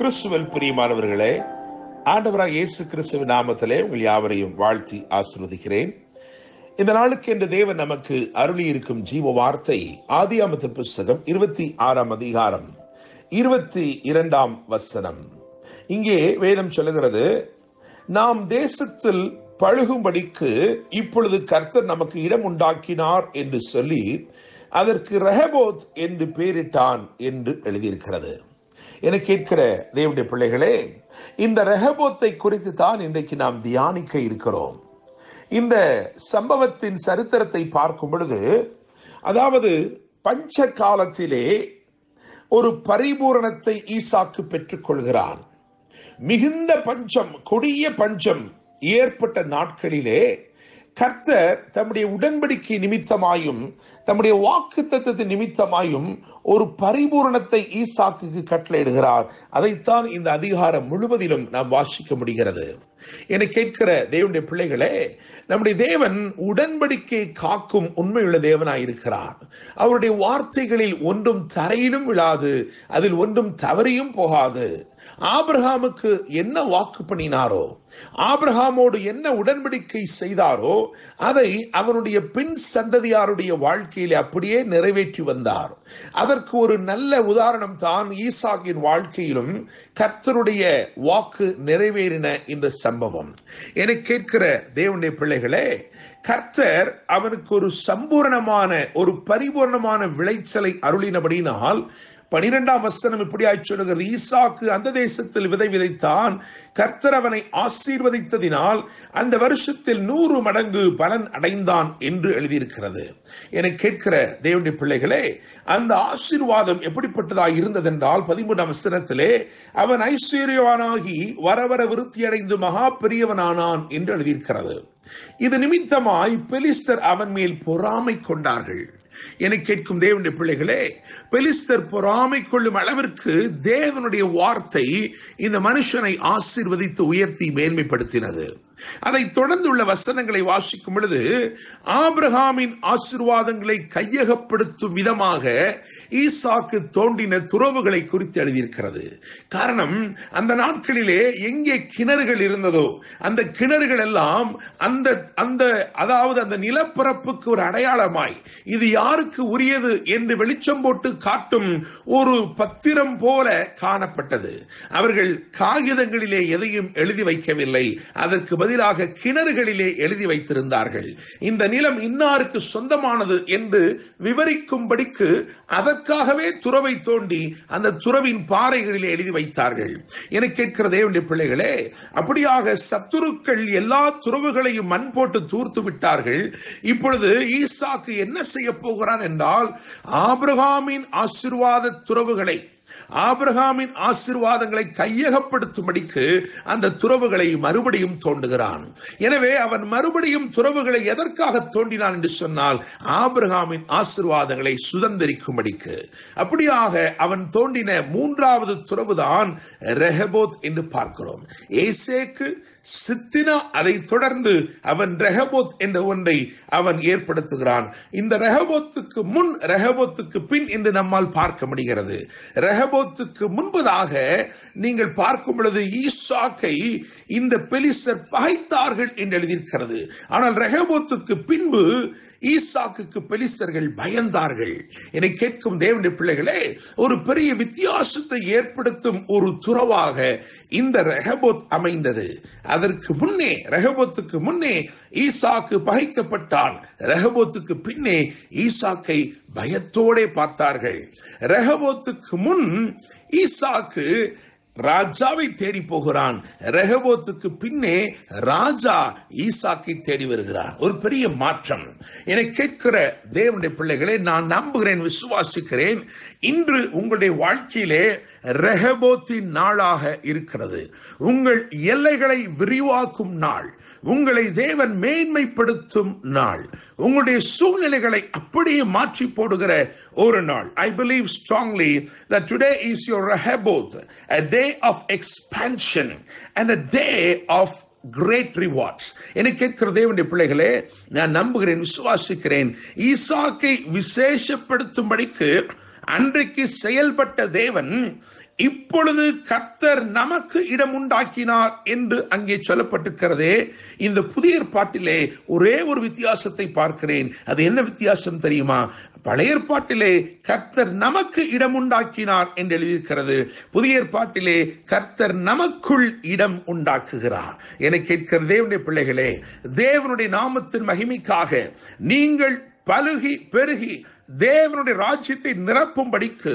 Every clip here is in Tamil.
கிறிஸ்துவில் பிரியமானவர்களே, ஆண்டவராக இயேசு கிறிஸ்துவின் நாமத்திலே உங்கள் யாவரையும் வாழ்த்தி ஆசீர்வதிக்கிறேன். இந்த நாளுக்கு என்று தேவன் நமக்கு அருளி இருக்கும் ஜீவ வார்த்தை ஆதியாகமத்தின் புஸ்தகம் 26ஆம் அதிகாரம் 22ஆம் வசனம். இங்கே வேதம் சொல்லுகிறது, நாம் தேசத்தில் பழுகும்படிக்கு இப்பொழுது கர்த்தர் நமக்கு இடம் உண்டாக்கினார் என்று சொல்லி அதற்கு ரெஹபோத் என்று பெயரிட்டான் என்று எழுதியிருக்கிறது. என கேட்கிற தேவனுடைய பிள்ளைகளே, இந்த ரெஹபோத்தை குறித்து தான் இன்றைக்கு நாம் தியானிக்க இருக்கிறோம். இந்த சம்பவத்தின் சரித்திரத்தை பார்க்கும் பொழுது, அதாவது பஞ்ச காலத்திலே ஒரு பரிபூரணத்தை ஈசாக்கு பெற்றுக் கொள்கிறான். மிகுந்த பஞ்சம், கொடிய பஞ்சம் ஏற்பட்ட நாட்களிலே கர்த்தர் தம்முடைய உடன்படிக்கை நிமித்தமாயும் தம்முடைய வாக்குத்தத்தத்தின் நிமித்தமாயும் ஒரு பரிபூரணத்தை ஈசாக்குக்கு கட்டளையிடுகிறார். அதைத்தான் இந்த அதிகாரம் முழுவதிலும் நாம் வாசிக்க முடிகிறது. என கேட்கிற தேவனுடைய பிள்ளைகளே, நம்முடைய தேவன் உடன்படிக்கை காக்கும் உண்மையுள்ள தேவனாயிருக்கிறார். அவருடைய வார்த்தைகளில் ஒன்றும் தரையிலும் விழாது, அதில் ஒன்றும் தவறியும் போகாது. ஆபிரகாமுக்கு என்ன வாக்கு பண்ணினாரோ, ஆபிரகாமோடு என்ன உடன்படிக்கை செய்தாரோ, அதை அவனுடைய பின் சந்ததியாருடைய வாழ்க்கையிலே அப்படியே நிறைவேற்றி வந்தார். அதற்கு ஒரு நல்ல உதாரணம் தான் ஈசாக்கின் வாழ்க்கையிலும் கர்த்தருடைய வாக்கு நிறைவேறின இந்த சம்பவம். என கேட்கிற தேவனுடைய பிள்ளைகளே, கர்த்தர் அவனுக்கு ஒரு சம்பூர்ணமான, ஒரு பரிபூர்ணமான விளைச்சலை அருளினபடினால் 12ஆம் வசனம் இப்படியாய் சொல்லுகிறது, ஈசாக்கு அந்த தேசத்தில் விதை விதைத்தான், கர்த்தர் அவனை ஆசீர்வதித்ததினால் அந்த வருஷத்தில் 100 மடங்கு பலன் அடைந்தான் என்று எழுதியிருக்கிறது. என கேட்கிற தேவனுடைய பிள்ளைகளே, அந்த ஆசீர்வாதம் எப்படிப்பட்டதாக இருந்ததென்றால் 13ஆம் வசனத்திலே, அவன் ஐஸ்வர்யவானாகி வர வர விருத்தி அடைந்து மகா பெரியவனானான் என்று எழுதியிருக்கிறது. இது நிமித்தமாய் பெலிஸ்தர் அவன் மேல் பொறாமை கொண்டார்கள். என கேட்கும் தேவனுடைய பிள்ளைகளே, பெலிஸ்தர் பொறாமை கொள்ளும் அளவிற்கு தேவனுடைய வார்த்தை இந்த மனுஷனை ஆசீர்வதித்து உயர்த்தி மேன்மைப்படுத்தினது. அதை தொடர்ந்துள்ள வசனங்களை வாசிக்கும் பொழுது, ஆபிரகாமின் ஆசீர்வாதங்களை கையகப்படுத்தும் விதமாக ஈசாக்கு தோண்டின துறவுகளை குறித்து எழுதியிருக்கிறது. காரணம், அந்த நாட்களிலே எங்கே கிணறுகள் இருந்ததோ அந்த கிணறுகள் எல்லாம் அதாவது அந்த நிலப்பரப்புக்கு ஒரு அடையாளமாய் இது யாருக்கு உரியது என்று வெளிச்சம் போட்டு காட்டும் ஒரு பத்திரம் போல காணப்பட்டது. அவர்கள் காகிதங்களிலே எதையும் எழுதி வைக்கவில்லை, அதற்கு பதிலாக கிணறுகளிலே எழுதி வைத்திருந்தார்கள். இந்த நிலம் இன்னாருக்கு சொந்தமானது என்று விவரிக்கும்படிக்கு அதற்காகவே துறவை தோண்டி அந்த துறவின் பாறைகளிலே எழுதி வைத்தார்கள். என கேட்கிற தேவனுடைய பிள்ளைகளே, அப்படியாக சத்துருக்கள் எல்லா துறவுகளையும் மண் போட்டு தூர்த்து விட்டார்கள். இப்பொழுது ஈசாக்கு என்ன செய்ய போகிறான் என்றால், ஆபிரகாமின் ஆசீர்வாத துறவுகளை, ஆபிரகாமின் ஆசீர்வாதங்களை கையகப்படுத்தும்படிக்கு அந்த துறவுகளை மறுபடியும் தோண்டுகிறான். எனவே அவன் மறுபடியும் துறவுகளை எதற்காக தோண்டினான் என்று சொன்னால், ஆபிரகாமின் ஆசீர்வாதங்களை சுதந்திரிக்கும்படிக்கு. அப்படியாக அவன் தோண்டின 3வது துறவுதான் ரெஹபோத் என்று பார்க்கிறோம். ஏசேக்கு சித்தினா, அதை தொடர்ந்து அவன் ரெஹபோத் என்ற ஒன்றை அவன் ஏற்படுத்துகிறான். இந்த ரெஹபோத்துக்கு முன், ரெஹபோத்துக்கு பின் என்று நம்மால் பார்க்க முடிகிறது. ரெஹபோத்துக்கு முன்பதாக நீங்கள் பார்க்கும் பொழுது ஈசாக்கை இந்த பெலிஸ்தர் பகைத்தார்கள் என்று எழுதியிருக்கிறது. ஆனால் ரெஹபோத்துக்கு பின்பு ஈசாக்குக்கு பெலிஸ்தர்கள் பயந்தார்கள். என்னை கேட்கும் தேவனுடைய பிள்ளைகளே, ஒரு பெரிய வித்தியாசத்தை ஏற்படுத்தும் ஒரு துறவாக இந்த ரெஹபோத் அமைந்தது. அதற்கு முன்னே, ரெஹபோத்துக்கு முன்னே ஈசாக்கு பகைக்கப்பட்டான். ரெஹபோத்துக்கு பின்னே ஈசாக்கை பயத்தோടെ பார்த்தார்கள். ரெஹபோத்துக்கு முன் ஈசாக்கு ராஜாவை தேடி போகிறான். ரெஹபோத்துக்கு பின்னே ராஜா ஈசாக்கை தேடி வருகிறான். ஒரு பெரிய மாற்றம். என கேட்கிற தேவனுடைய பிள்ளைகளை, நான் நம்புகிறேன், விசுவாசிக்கிறேன், இன்று உங்களுடைய வாழ்க்கையிலே ரெஹபோத்தின் நாளாக இருக்கிறது. உங்கள் எல்லைகளை விரிவாக்கும் நாள், உங்களை தேவன் மேன்மைப்படுத்தும் நாள், உங்களுடைய சூழ்நிலைகளை அப்படியே மாற்றி போடுகிற ஒரு நாள். I believe strongly that today is your Rehoboth, a day of expansion and a day of great rewards. என்னை கேட்கிற தேவனுடைய பிள்ளைகளே, நான் நம்புகிறேன், விசுவாசிக்கிறேன், ஈசாக்கை விசேஷப்படுத்தும்படிக்கு அன்றைக்கு செயல்பட்ட தேவன் இப்பொழுது கர்த்தர் நமக்கு இடம் உண்டாக்கினார் என்று அங்கே சொல்லப்பட்டிருக்கிறதே. இந்த புதிய ஏற்பாட்டிலே ஒரே ஒரு வித்தியாசத்தை பார்க்கிறேன். அது என்ன வித்தியாசம் தெரியுமா? பழைய ஏற்பாட்டிலே கர்த்தர் நமக்கு இடம் உண்டாக்கினார் என்று எழுதியிருக்கிறது. புதிய ஏற்பாட்டிலே கர்த்தர் நமக்குள் இடம் உண்டாக்குகிறார். என கேட்கிற தேவனுடைய பிள்ளைகளே, தேவனுடைய நாமத்தின் மகிமைக்காக நீங்கள் பலுகி பெருகி தேவனுடைய ராஜ்யத்தை நிரப்பும்படிக்கு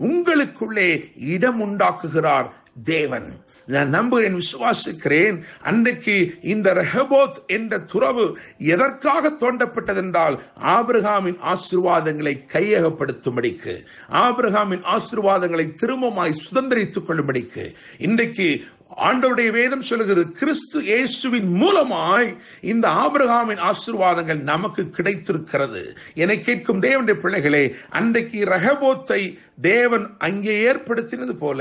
உங்களுக்குள்ளே இடம் உண்டாக்குகிறார் தேவன். நான் நம்புகிறேன், விசுவாசிக்கிறேன். அன்றைக்கு இந்த ரெஹோபோத் என்ற துறவு எதற்காக தோண்டப்பட்டதென்றால் ஆபிரகாமின் ஆசீர்வாதங்களை கையகப்படுத்தும்படிக்கு, ஆபிரகாமின் ஆசீர்வாதங்களை திரும்பமாய் சுதந்திரித்துக் கொள்ளும்படிக்கு. இன்றைக்கு ஆண்டவருடைய வேதம் சொல்லுகிறது, கிறிஸ்து இயேசுவின் மூலமாய் இந்த ஆபிரகாமின் ஆசீர்வாதங்கள் நமக்கு கிடைத்திருக்கிறது. என கேட்கும் தேவனுடைய பிள்ளைகளே, அன்றைக்கு ரெஹோபோத்தை தேவன் அங்கே ஏற்படுத்தினது போல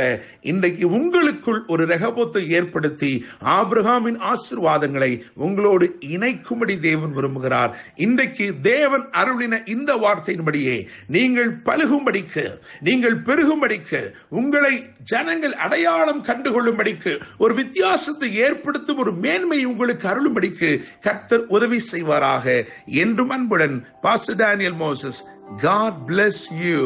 இன்றைக்கு உங்களுக்குள் ஒரு ரெஹோபோத்தை ஏற்படுத்தி ஆபிரகாமின் ஆசீர்வாதங்களை உங்களோடு இணைக்கும்படி தேவன் விரும்புகிறார். இன்றைக்கு தேவன் அருளின இந்த வார்த்தையின்படியே நீங்கள் பலுகும்படிக்கு, நீங்கள் பெருகும்படிக்கு, உங்களை ஜனங்கள் அடையாளம் கண்டுகொள்ளும்படிக்கு, ஒரு வித்தியாசத்தை ஏற்படுத்தும் ஒரு மேன்மை உங்களுக்கு அருளும்படிக்கு கர்த்தர் உதவி செய்வாராக. என்றும் அன்புடன் pastor Daniel Moses. God bless you.